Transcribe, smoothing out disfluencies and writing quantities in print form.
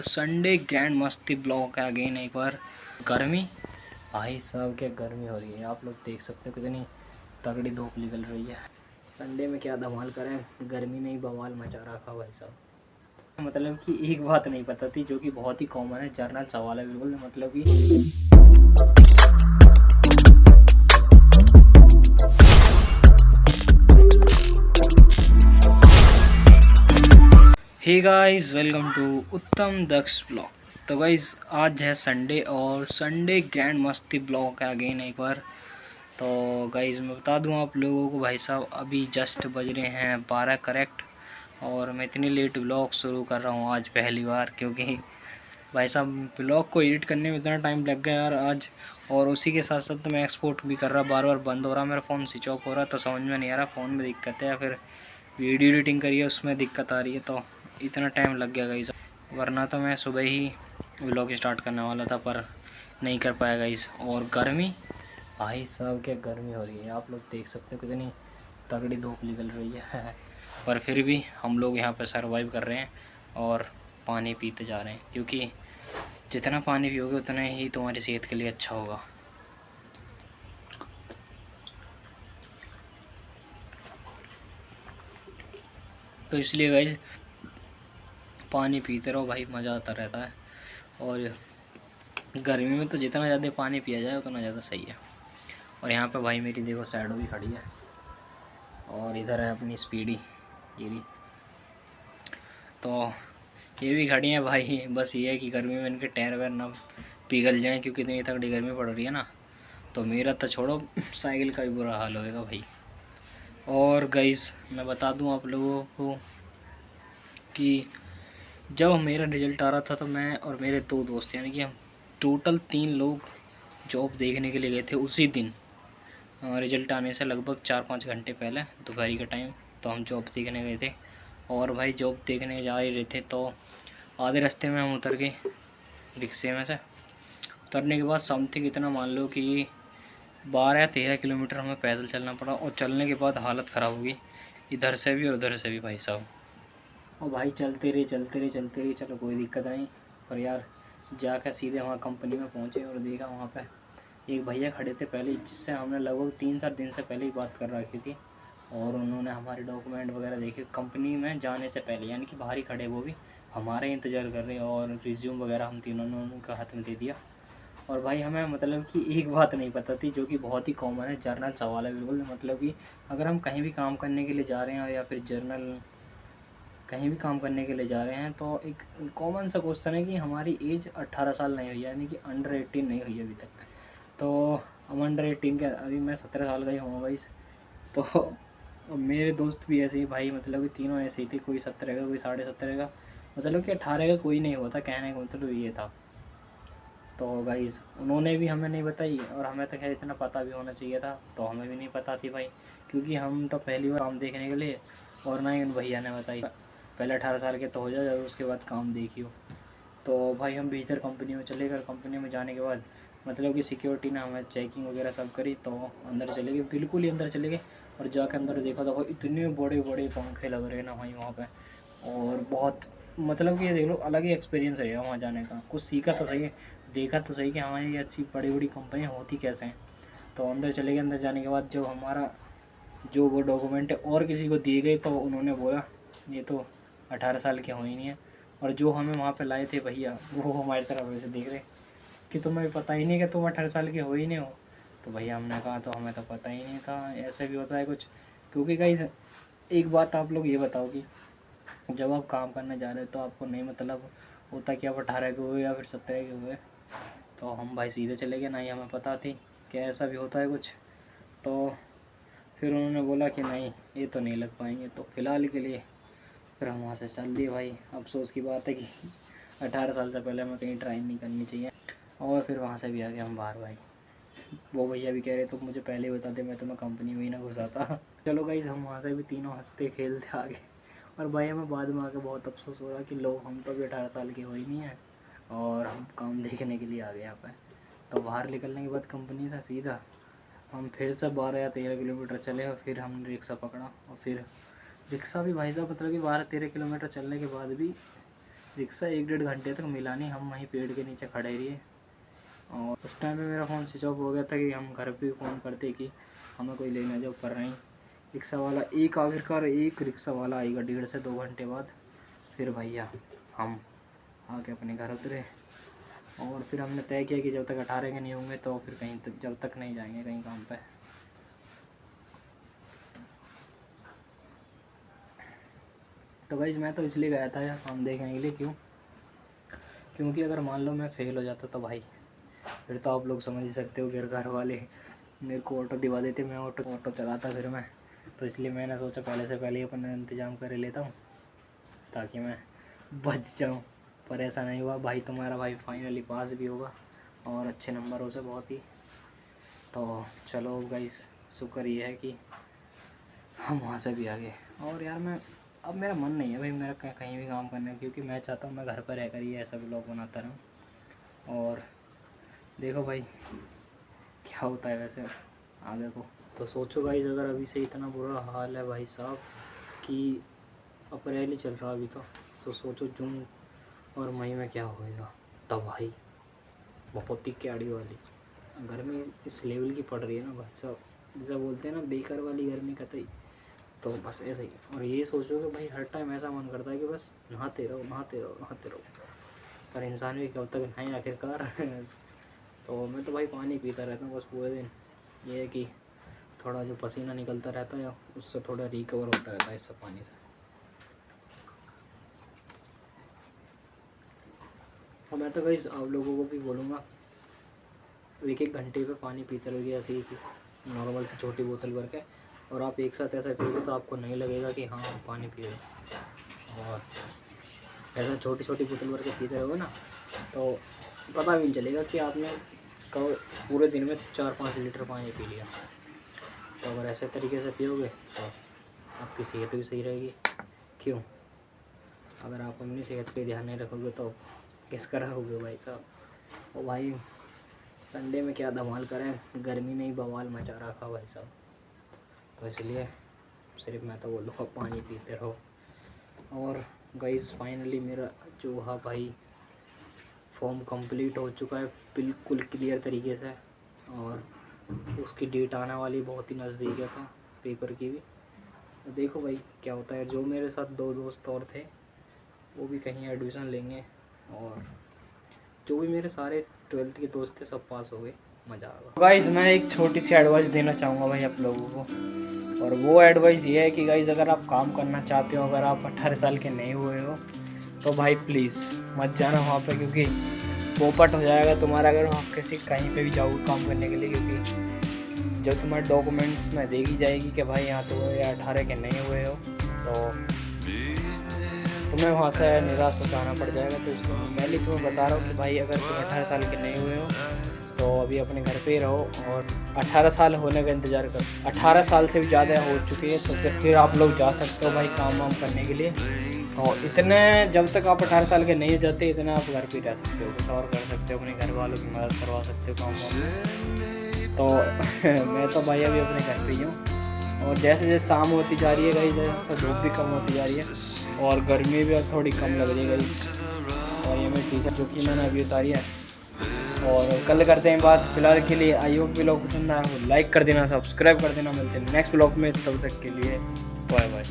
और Sunday grand मस्ती blog है अगेन एक बार। गर्मी भाई साहब क्या गर्मी हो रही है, आप लोग देख सकते हो कितनी तगड़ी धूप निकल रही है। संडे में क्या धमाल करें, गर्मी ने ही बवाल मचा रखा भाई साहब। मतलब कि एक बात नहीं पता थी जो कि बहुत ही कॉमन है, जर्नल सवाल है बिल्कुल। मतलब कि हे गाइस, वेलकम टू उत्तम दक्ष ब्लॉग। तो गाइस आज है संडे और संडे ग्रैंड मस्ती ब्लॉग है अगेन एक बार। तो गाइस मैं बता दूं आप लोगों को, भाई साहब अभी जस्ट बज रहे हैं 12 करेक्ट और मैं इतनी लेट ब्लॉग शुरू कर रहा हूं आज पहली बार, क्योंकि भाई साहब ब्लॉग को एडिट करने में इतना टाइम लग गया यार आज। और उसी के साथ साथ मैं एक्सपोर्ट भी कर रहा, बार बार बंद हो रहा, मेरा फ़ोन स्विच ऑफ हो रहा, तो समझ में नहीं आ रहा फ़ोन में दिक्कत है या फिर वीडियो एडिटिंग करिए उसमें दिक्कत आ रही है। तो इतना टाइम लग गया गाइस, वरना तो मैं सुबह ही व्लॉग स्टार्ट करने वाला था पर नहीं कर पाया गाइस। और गर्मी भाई साहब क्या गर्मी हो रही है, आप लोग देख सकते हो कितनी तगड़ी धूप निकल रही है पर फिर भी हम लोग यहाँ पर सर्वाइव कर रहे हैं और पानी पीते जा रहे हैं, क्योंकि जितना पानी पियोगे उतना ही तुम्हारी सेहत के लिए अच्छा होगा। तो इसलिए गाइस पानी पीते रहो भाई, मज़ा आता रहता है। और गर्मी में तो जितना ज़्यादा पानी पिया जाए उतना ज़्यादा सही है। और यहाँ पे भाई मेरी देखो शैडो भी खड़ी है और इधर है अपनी स्पीडी गिरी, तो ये भी खड़ी है भाई। बस ये है कि गर्मी में इनके टायर वायर ना पिघल जाएं, क्योंकि इतनी तगड़ी गर्मी पड़ रही है ना। तो मेरा तो छोड़ो, साइकिल का भी बुरा हाल होएगा भाई। और गाइस मैं बता दूं आप लोगों को कि जब मेरा रिजल्ट आ रहा था तो मैं और मेरे दो दोस्त, यानी कि हम टोटल 3 लोग जॉब देखने के लिए गए थे उसी दिन। रिजल्ट आने से लगभग 4-5 घंटे पहले दोपहर का टाइम, तो हम जॉब देखने गए थे। और भाई जॉब देखने जा ही रहे थे तो आधे रास्ते में हम उतर गए रिक्शे में से। उतरने के बाद समथिंग इतना मान लो कि 12 या 13 किलोमीटर हमें पैदल चलना पड़ा, और चलने के बाद हालत ख़राब हो गई इधर से भी और उधर से भी भाई साहब। और भाई चलते रहे चलते रहे चलते रहे, चलो कोई दिक्कत नहीं। पर यार जाकर सीधे वहाँ कंपनी में पहुँचे और देखा वहाँ पे एक भैया खड़े थे पहले, जिससे हमने लगभग 3-4 दिन से पहले ही बात कर रखी थी। और उन्होंने हमारे डॉक्यूमेंट वगैरह देखे कंपनी में जाने से पहले, यानी कि बाहर ही खड़े, वो भी हमारे इंतज़ार कर रहे। और रिज्यूम वगैरह हम तीनों ने उनका हाथ में दे दिया। और भाई हमें मतलब कि एक बात नहीं पता थी जो कि बहुत ही कॉमन है, जर्नल सवाल है बिल्कुल। मतलब कि अगर हम कहीं भी काम करने के लिए जा रहे हैं या फिर जर्नल कहीं भी काम करने के लिए जा रहे हैं, तो एक कॉमन सा क्वेश्चन है कि हमारी एज 18 साल नहीं हुई है, यानी कि अंडर 18 नहीं हुई है अभी तक। तो हम अंडर 18 के, अभी मैं 17 साल का ही हूँ भाई। तो मेरे दोस्त भी ऐसे ही भाई, मतलब कि तीनों ऐसे ही थे, कोई 17 का कोई 17.5 का, मतलब कि 18 का कोई नहीं हुआ था, कहने का मतलब ये था। तो गाइज़ उन्होंने भी हमें नहीं बताई, और हमें तो खैर इतना पता भी होना चाहिए था, तो हमें भी नहीं पता थी भाई, क्योंकि हम तो पहली बार काम देखने के लिए। और ना ही उन भैया ने बताई, पहले 18 साल के तो हो जाए और उसके बाद काम देखियो। तो भाई हम भीतर कंपनी में चले गए। कंपनी में जाने के बाद मतलब कि सिक्योरिटी ने हमें चेकिंग वगैरह सब करी, तो अंदर चले गए, बिल्कुल ही अंदर चले गए। और जाकर अंदर देखा तो भाई इतने बड़े बड़े पंखे लग रहे हैं ना भाई वहाँ पे। और बहुत मतलब कि ये देख लो, अलग ही एक्सपीरियंस है वहाँ जाने का। कुछ सीखा तो सही है, देखा तो सही कि हाँ ये अच्छी बड़ी बड़ी कंपनियाँ होती कैसे हैं। तो अंदर चले गए। अंदर जाने के बाद जो हमारा जो वो डॉक्यूमेंट है और किसी को दिए गए, तो उन्होंने बोला ये तो 18 साल के हो ही नहीं है। और जो हमें वहाँ पे लाए थे भैया, वो हमारी तरफ ऐसे देख रहे कि तुम्हें पता ही नहीं कि तुम 18 साल के हो ही नहीं हो। तो भैया हमने कहा तो हमें तो पता ही नहीं था ऐसे भी होता है कुछ। क्योंकि गाइस एक बात आप लोग ये बताओ कि जब आप काम करने जा रहे हो तो आपको नहीं मतलब होता कि आप 18 के हुए या फिर 17 के हुए। तो हम भाई सीधे चले गए, ना ही हमें पता थी कि ऐसा भी होता है कुछ। तो फिर उन्होंने बोला कि नहीं ये तो नहीं लग पाएंगे, तो फ़िलहाल के लिए फिर हम वहाँ से चल दिए भाई। अफसोस की बात है कि 18 साल से पहले हमें कहीं ट्राई नहीं करनी चाहिए। और फिर वहाँ से भी आ गए हम बाहर भाई। वो भैया भी कह रहे तो मुझे पहले ही बता दे, मैं तुम्हें कंपनी में ही ना घुसाता। चलो गाइस हम वहाँ से भी तीनों हंसते खेलते आ गए। और भाई हमें बाद में आके बहुत अफसोस हो रहा कि लो हम तो अभी 18 साल के हो ही नहीं है और हम काम देखने के लिए आ गए यहाँ पे। तो बाहर निकलने के बाद कंपनी से सीधा हम फिर से 12 या 13 किलोमीटर चले, और फिर हमने रिक्शा पकड़ा। और फिर रिक्शा भी भाई साहब मतलब कि 12-13 किलोमीटर चलने के बाद भी रिक्शा 1-1.5 घंटे तक मिला नहीं, हम वहीं पेड़ के नीचे खड़े रहे। और उस टाइम पे मेरा फ़ोन स्विच ऑफ हो गया था कि हम घर पे फ़ोन करते कि हमें कोई लेना जो कर रहे हैं। रिक्शा वाला आखिरकार एक रिक्शा वाला आएगा 1.5 से 2 घंटे बाद। फिर भैया हम आके अपने घर उतरे और फिर हमने तय किया कि जब तक 18 के नहीं होंगे तो फिर कहीं जब तक नहीं जाएंगे कहीं काम पे। तो गाइस मैं तो इसलिए गया था काम देखने के लिए, क्योंकि अगर मान लो मैं फेल हो जाता तो भाई फिर तो आप लोग समझ ही सकते हो कि घर वाले मेरे को ऑटो दिवा देते, मैं ऑटो चलाता फिर मैं। तो इसलिए मैंने सोचा पहले से पहले ही अपना इंतज़ाम कर लेता हूँ ताकि मैं बच जाऊँ। पर ऐसा नहीं हुआ भाई, तुम्हारा भाई फाइनली पास भी होगा और अच्छे नंबरों से बहुत ही। तो चलो गाइस, शुक्र ये है कि हम वहाँ से भी आ गए। और यार अब मेरा मन नहीं है भाई मेरा कहीं भी काम करने का, क्योंकि मैं चाहता हूँ मैं घर पर रहकर ही ऐसा व्लॉग बनाता रहूँ। और देखो भाई क्या होता है वैसे आगे को। तो सोचो गाइस, अगर अभी से इतना बुरा हाल है भाई साहब कि अप्रैल ही चल रहा अभी तो सोचो जून और मई में क्या होएगा। तब भाई बहुत ही क्याड़ी वाली गर्मी इस लेवल की पड़ रही है ना भाई साहब, जैसा बोलते हैं ना बेकार वाली गर्मी कतई। तो बस ऐसे ही। और ये सोचो कि भाई हर टाइम ऐसा मन करता है कि बस नहाते रहो नहाते रहो नहाते रहो, पर इंसान भी कब तक नहाए आखिरकार। तो मैं तो भाई पानी पीता रहता हूँ बस पूरे दिन। ये है कि थोड़ा जो पसीना निकलता रहता है उससे थोड़ा रिकवर होता रहता है इस सब पानी से। और मैं तो गाइस आप लोगों को भी बोलूँगा 1-1 घंटे पे पानी पीते रहिए ऐसे ही कि नॉर्मल से छोटी बोतल भर के। और आप एक साथ ऐसा पियोगे तो आपको नहीं लगेगा कि हाँ आप पानी पी रहे हो। और ऐसा छोटी छोटी बोतल भर के पीते रहोगे ना तो पता भी नहीं चलेगा कि आपने कब पूरे दिन में 4-5 लीटर पानी पी लिया। तो अगर ऐसे तरीके से पियोगे तो आपकी सेहत भी सही रहेगी। क्यों? अगर आप अपनी सेहत पे ध्यान नहीं रखोगे तो किसका रखोगे भाई साहब। और भाई संडे में क्या धमाल करें, गर्मी ने ही बवाल मचा रखा भाई साहब। तो इसलिए सिर्फ मैं तो बोलूँगा पानी पीते रहो। और गाइस फाइनली मेरा जो है भाई फॉर्म कंप्लीट हो चुका है बिल्कुल क्लियर तरीके से। और उसकी डेट आने वाली बहुत ही नज़दीक है तो पेपर की भी। तो देखो भाई क्या होता है। जो मेरे साथ 2 दोस्त और थे वो भी कहीं एडमिशन लेंगे, और जो भी मेरे सारे 12th के दोस्त थे सब पास हो गए। मज़ा आएगा। गाइस मैं एक छोटी सी एडवाइस देना चाहूँगा भाई आप लोगों को, और वो एडवाइस ये है कि गाइस अगर आप काम करना चाहते हो, अगर आप 18 साल के नहीं हुए हो तो भाई प्लीज़ मत जाना वहाँ पे, क्योंकि पोपट हो जाएगा तुम्हारा अगर आप किसी कहीं पे भी जाओगे काम करने के लिए। क्योंकि जो तुम्हारे डॉक्यूमेंट्स में देखी जाएगी कि भाई यहाँ तो 18 के नहीं हुए हो तो तुम्हें वहाँ से निराश हो जाना पड़ जाएगा। तो इसलिए मैं तुम्हें बता रहा हूँ कि भाई अगर तुम 18 साल के नहीं हुए हो तो अभी अपने घर पे ही रहो और 18 साल होने का इंतज़ार करो। 18 साल से भी ज़्यादा हो चुकी है तो फिर आप लोग जा सकते हो भाई काम वाम करने के लिए। और इतने जब तक आप 18 साल के नहीं हो जाते इतना आप घर पे रह सकते हो, कुछ और कर सकते हो, अपने घर वालों की मदद करवा सकते हो काम वाम में। तो मैं तो भाई अभी अपने घर पे ही हूँ। और जैसे जैसे शाम होती जा रही है गई, जैसे धूप भी कम होती जा रही है और गर्मी भी अब थोड़ी कम लग रही है गई। और ये मेरी टी-शर्ट जो कि मैंने अभी उतारी है। और कल करते हैं बात। फिलहाल के लिए आई होप व्लॉग पसंद आया हो, लाइक कर देना, सब्सक्राइब कर देना। मिलते हैं नेक्स्ट व्लॉग में, तब तक के लिए बाय बाय।